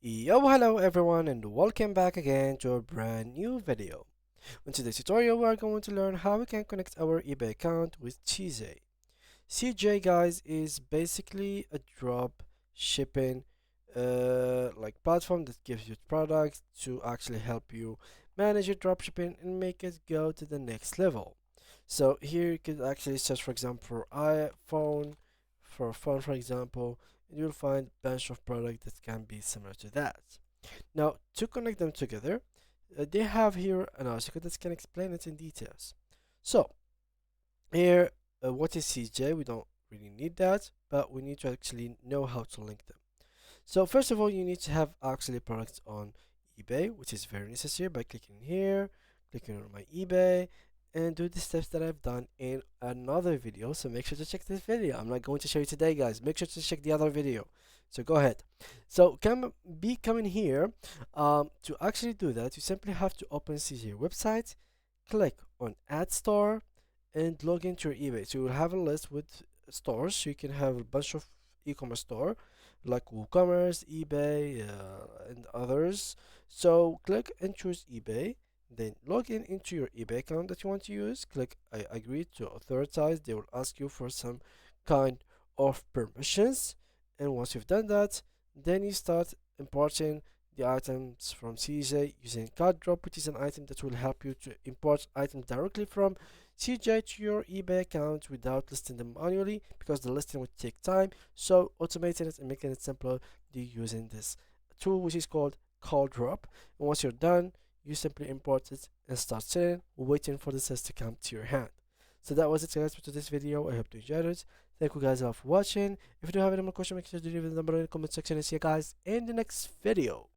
Yo, hello everyone, and welcome back again to a brand new video. In today's tutorial, we are going to learn how we can connect our eBay account with CJ. CJ, guys, is basically a drop shipping like platform that gives you products to actually help you manage your drop shipping and make it go to the next level. So here you could actually search, for example, for iPhone, for a phone, for example, and you'll find a bunch of products that can be similar to that. Now, to connect them together, they have here an article that can explain it in details. So, here, what is CJ? We don't really need that, but we need to actually know how to link them. So, first of all, you need to have actually products on eBay, which is very necessary by clicking here, clicking on my eBay, and do the steps that I've done in another video. So make sure to check this video. I'm not going to show you today, guys. Make sure to check the other video. So go ahead. So coming here. To actually do that, you simply have to open CJ website, click on Add Store, and log into your eBay. So you will have a list with stores. So you can have a bunch of e-commerce store like WooCommerce, eBay, and others. So click and choose eBay, then log in into your eBay account that you want to use. Click I agree to authorize. They will ask you for some kind of permissions. And once you've done that, then you start importing the items from CJ using card drop, which is an item that will help you to import items directly from CJ to your eBay account without listing them manually, because the listing would take time. So automating it and making it simpler, you're using this tool which is called card drop. And once you're done, you simply import it and start selling, waiting for the sales to come to your hand. So that was it, guys, for today's video. I hope you enjoyed it. Thank you guys all for watching. If you do have any more questions, make sure to leave them down below in the comment section, and see you guys in the next video.